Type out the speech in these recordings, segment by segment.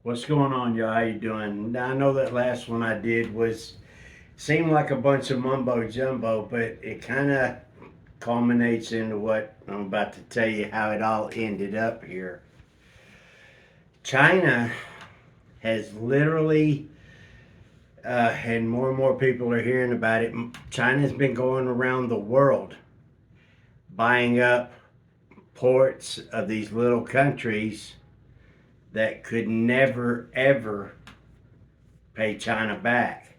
What's going on, y'all? How you doing? Now, I know that last one I did seemed like a bunch of mumbo jumbo, but it kind of culminates into what I'm about to tell you how it all ended up here. China has literally, and more people are hearing about it. China's been going around the world buying up ports of these little countries that could never ever pay China back.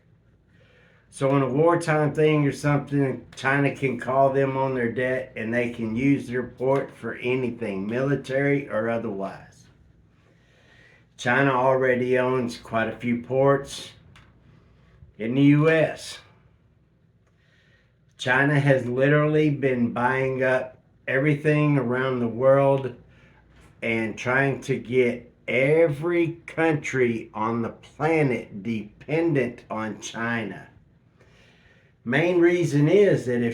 So in a wartime thing or something, China can call them on their debt and they can use their port for anything, military or otherwise. China already owns quite a few ports in the U.S. China has literally been buying up everything around the world and trying to get every country on the planet dependent on China. Main reason is that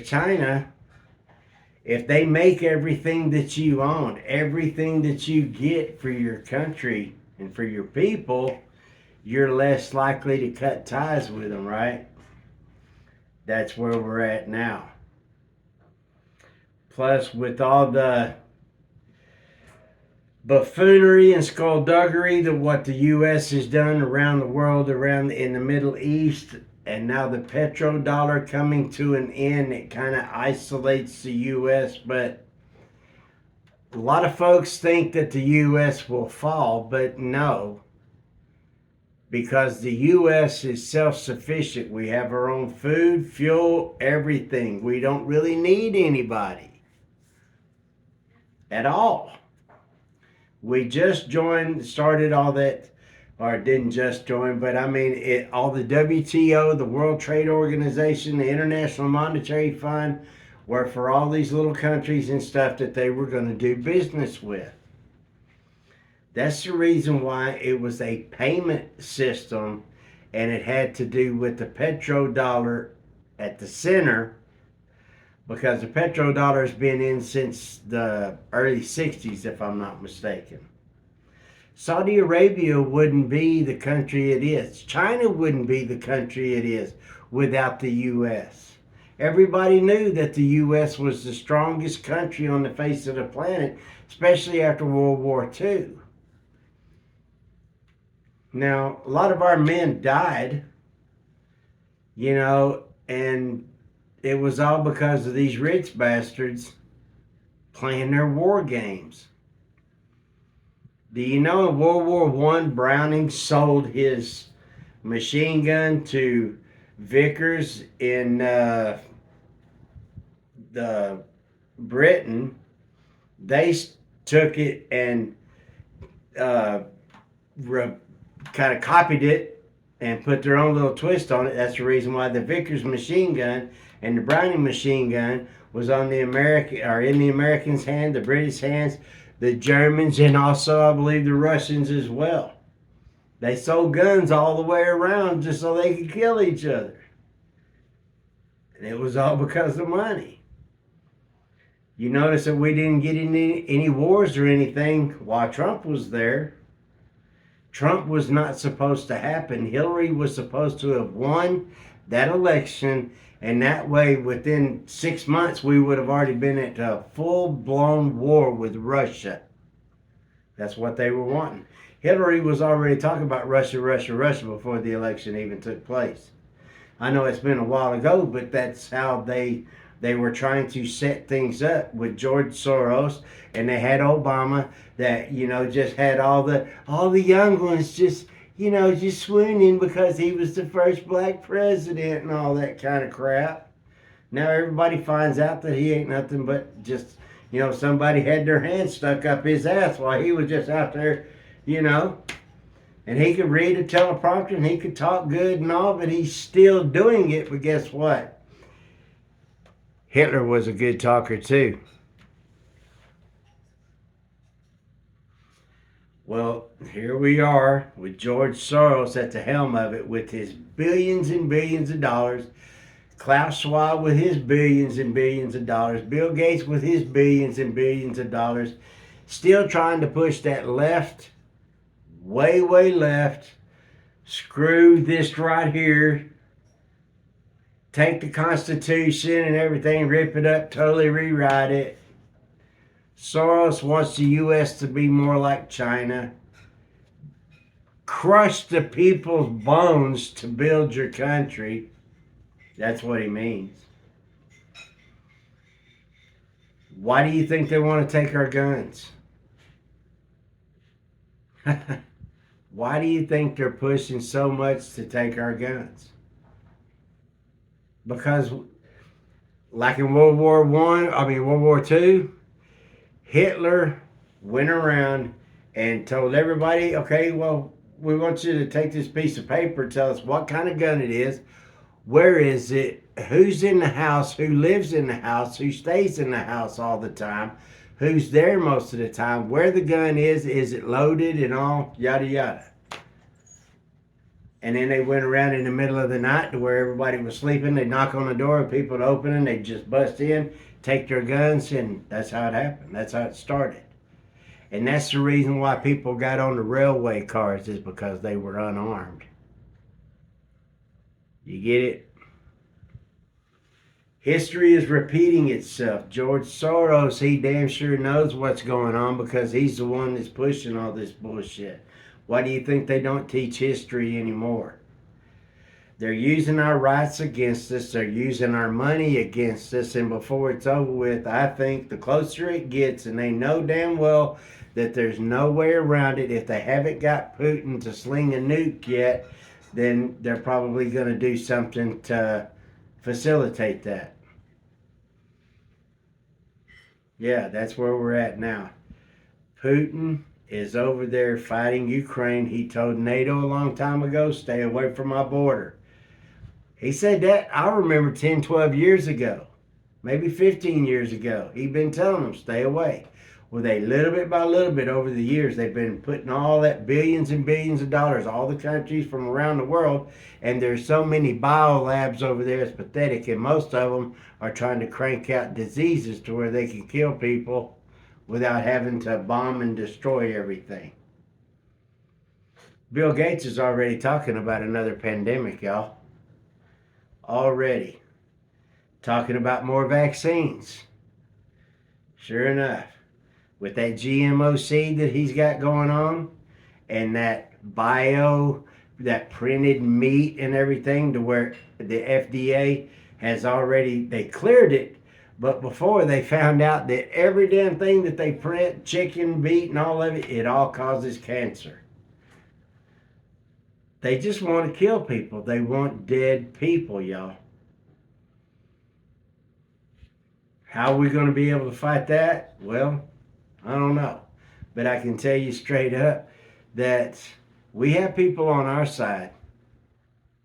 if they make everything that you own, everything that you get for your country and for your people, you're less likely to cut ties with them, right? That's where we're at now. Plus, with all the buffoonery and skullduggery that what the U.S. has done around the world, around in the Middle East, and now the petrodollar coming to an end, it kind of isolates the U.S. But a lot of folks think that the U.S. will fall, but no, because the U.S. is self-sufficient. We have our own food, fuel, everything. We don't really need anybody at all. We just started all that, or didn't just join, but I mean, all the WTO, the World Trade Organization, the International Monetary Fund, were for all these little countries and stuff that they were going to do business with. That's the reason why it was a payment system, and it had to do with the petrodollar at the center, because the petrodollar has been in since the early 60s, if I'm not mistaken. Saudi Arabia wouldn't be the country it is. China wouldn't be the country it is without the U.S. Everybody knew that the U.S. was the strongest country on the face of the planet, especially after World War II. Now, a lot of our men died, and it was all because of these rich bastards playing their war games. Do you know in World War I, Browning sold his machine gun to Vickers in the Britain? They took it and kind of copied it and put their own little twist on it. That's the reason why the Vickers machine gun and the Browning machine gun was in the Americans' hand, the British hands, the Germans, and also I believe the Russians as well. They sold guns all the way around just so they could kill each other. And it was all because of money. You notice that we didn't get any wars or anything while Trump was there. Trump was not supposed to happen. Hillary was supposed to have won that election, and that way within 6 months we would have already been at a full-blown war with Russia. That's what they were wanting. Hillary was already talking about Russia before the election even took place. I know it's been a while ago, but that's how they were trying to set things up with George Soros, and they had Obama that just had all the young ones just swooning because he was the first black president and all that kind of crap. Now everybody finds out that he ain't nothing but just somebody had their hand stuck up his ass while he was just out there, and he could read a teleprompter and he could talk good and all, but he's still doing it. But guess what? Hitler was a good talker too. Well, here we are with George Soros at the helm of it with his billions and billions of dollars, Klaus Schwab with his billions and billions of dollars, Bill Gates with his billions and billions of dollars, still trying to push that left way, way left. Screw this right here. Take the Constitution and everything, rip it up, totally rewrite it. Soros wants the U.S. to be more like China. Crush the people's bones to build your country. That's what he means. Why do you think they want to take our guns? Why do you think they're pushing so much to take our guns? Because, like in World War II, Hitler went around and told everybody, okay, well, we want you to take this piece of paper, tell us what kind of gun it is, where is it, who's in the house, who lives in the house, who stays in the house all the time, who's there most of the time, where the gun is it loaded, and all, yada, yada. And then they went around in the middle of the night to where everybody was sleeping. They'd knock on the door and people would open and they'd just bust in, take their guns, and that's how it happened. That's how it started. And that's the reason why people got on the railway cars, is because they were unarmed. You get it? History is repeating itself. George Soros, he damn sure knows what's going on because he's the one that's pushing all this bullshit. Why do you think they don't teach history anymore? They're using our rights against us. They're using our money against us. And before it's over with, I think the closer it gets, and they know damn well that there's no way around it. If they haven't got Putin to sling a nuke yet, then they're probably going to do something to facilitate that. Yeah, that's where we're at now. Putin is over there fighting Ukraine. He told NATO a long time ago, stay away from my border. He said that, I remember 10, 12 years ago, maybe 15 years ago. He'd been telling them, stay away. Well, they little bit by little bit over the years, they've been putting all that billions and billions of dollars, all the countries from around the world, and there's so many biolabs over there, it's pathetic, and most of them are trying to crank out diseases to where they can kill people without having to bomb and destroy everything. Bill Gates is already talking about another pandemic, y'all. Already. Talking about more vaccines. Sure enough. With that GMO seed that he's got going on, and that that printed meat and everything, to where the FDA has already, they cleared it. But before, they found out that every damn thing that they print, chicken, meat, and all of it, it all causes cancer. They just want to kill people. They want dead people, y'all. How are we going to be able to fight that? Well, I don't know. But I can tell you straight up that we have people on our side.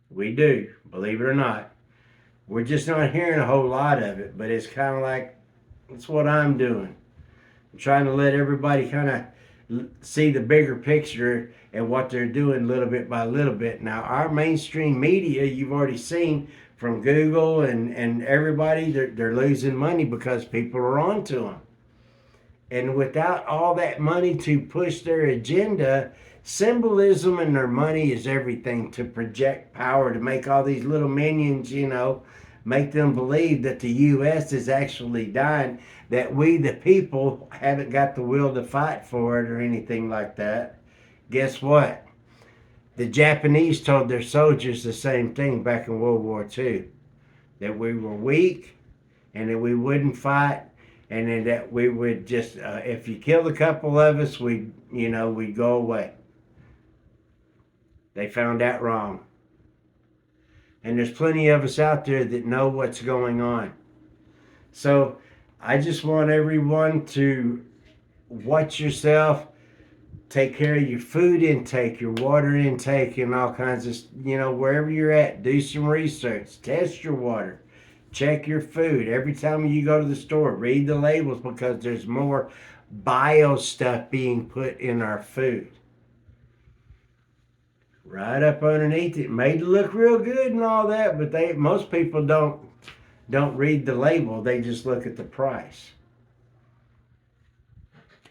We do, believe it or not. We're just not hearing a whole lot of it, but it's kind of like, that's what I'm doing. I'm trying to let everybody kind of see the bigger picture and what they're doing little bit by little bit. Now, our mainstream media, you've already seen from Google and everybody, they're losing money because people are onto them. And without all that money to push their agenda, symbolism and their money is everything, to project power, to make all these little minions, make them believe that the U.S. is actually dying, that we, the people, haven't got the will to fight for it or anything like that. Guess what? The Japanese told their soldiers the same thing back in World War II, that we were weak and that we wouldn't fight, and then that we would just, if you killed a couple of us, we'd go away. They found that wrong. And there's plenty of us out there that know what's going on. So I just want everyone to watch yourself, take care of your food intake, your water intake, and all kinds of, wherever you're at, do some research, test your water, check your food. Every time you go to the store, read the labels, because there's more bio stuff being put in our food. Right up underneath it, made to look real good and all that, but most people don't read the label. They just look at the price.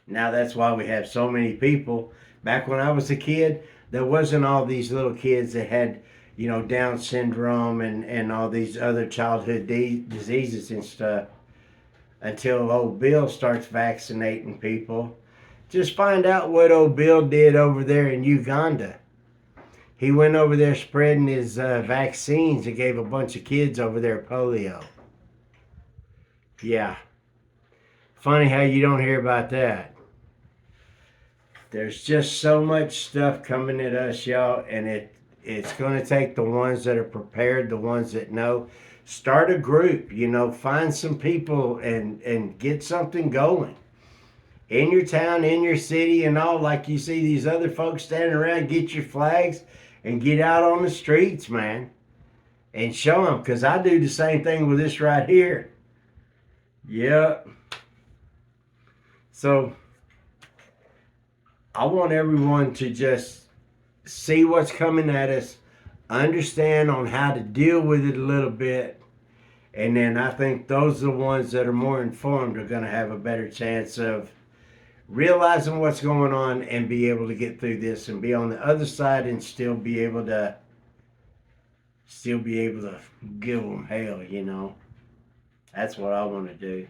Now that's why we have so many people Back when I was a kid, there wasn't all these little kids that had, Down syndrome and all these other childhood diseases and stuff until old Bill starts vaccinating people. Just find out what old Bill did over there in Uganda. He went over there spreading his vaccines and gave a bunch of kids over there polio. Yeah. Funny how you don't hear about that. There's just so much stuff coming at us, y'all, and it's going to take the ones that are prepared, the ones that know. Start a group, find some people and get something going in your town, in your city, and all. Like you see these other folks standing around, get your flags and get out on the streets, man, and show them. Because I do the same thing with this right here. Yep. So I want everyone to just see what's coming at us, understand on how to deal with it a little bit, and then I think those are the ones that are more informed are going to have a better chance of realizing what's going on and be able to get through this and be on the other side and still be able to give them hell. That's what I want to do.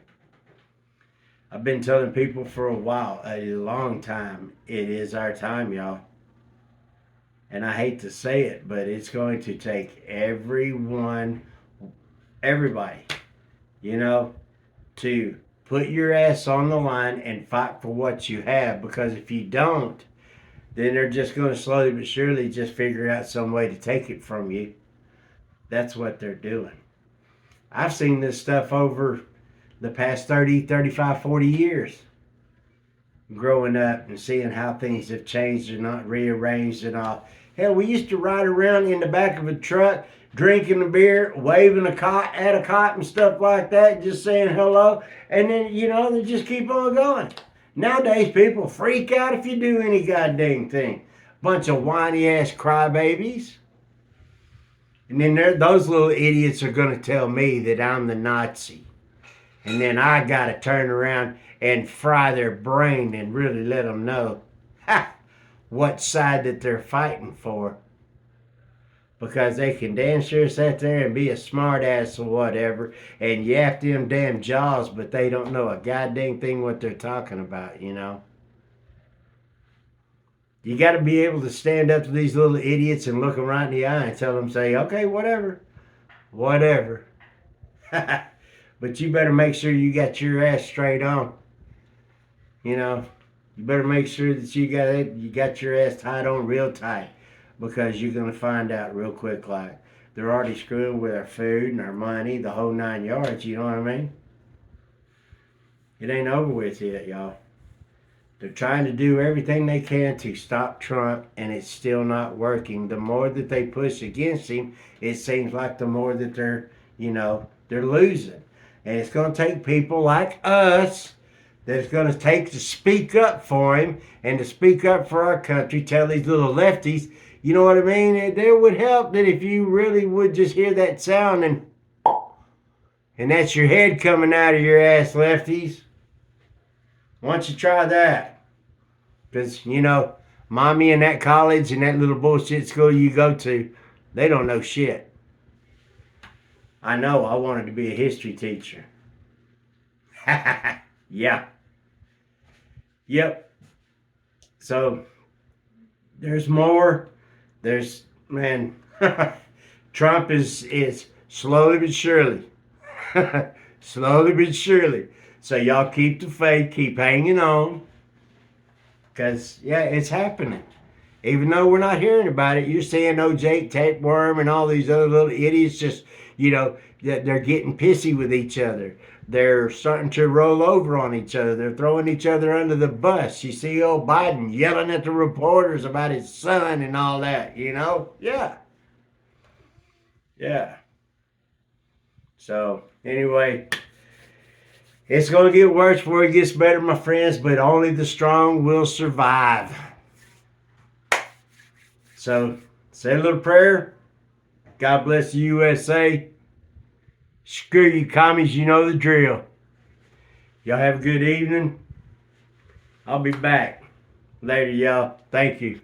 I've been telling people for a while, a long time, it is our time, y'all. And I hate to say it, but it's going to take everybody, to put your ass on the line and fight for what you have. Because if you don't, then they're just going to slowly but surely just figure out some way to take it from you. That's what they're doing. I've seen this stuff over the past 30, 35, 40 years. Growing up and seeing how things have changed and not rearranged and all. Hell, we used to ride around in the back of a truck, drinking a beer, waving at a cot and stuff like that, just saying hello, and then, they just keep on going. Nowadays, people freak out if you do any goddamn thing. Bunch of whiny-ass crybabies. And then those little idiots are going to tell me that I'm the Nazi. And then I got to turn around and fry their brain and really let them know what side that they're fighting for. Because they can damn sure sit there and be a smart ass or whatever and yap them damn jaws, but they don't know a goddamn thing what they're talking about, You got to be able to stand up to these little idiots and look them right in the eye and tell them, say, okay, whatever. But you better make sure you got your ass straight on. You better make sure that you got your ass tied on real tight, because you're gonna find out real quick like they're already screwing with our food and our money, the whole 9 yards. You know what I mean? It ain't over with yet, y'all. They're trying to do everything they can to stop Trump, and it's still not working. The more that they push against him, it seems like the more that they're losing. And it's going to take people like us that it's going to take to speak up for him and to speak up for our country, tell these little lefties, you know what I mean? It would help that if you really would just hear that sound and that's your head coming out of your ass, lefties. Why don't you try that? Because, mommy and that college and that little bullshit school you go to, they don't know shit. I know, I wanted to be a history teacher. Yeah. Yep. So, there's more. Man, Trump is slowly but surely. Slowly but surely. So y'all keep the faith, keep hanging on. Because, yeah, it's happening. Even though we're not hearing about it, you're seeing Jake Tapeworm and all these other little idiots just, that they're getting pissy with each other. They're starting to roll over on each other. They're throwing each other under the bus. You see old Biden yelling at the reporters about his son and all that, Yeah. Yeah. So, anyway, it's going to get worse before it gets better, my friends, but only the strong will survive. So, say a little prayer. God bless the U.S.A. Screw you commies, you know the drill. Y'all have a good evening. I'll be back. Later, y'all. Thank you.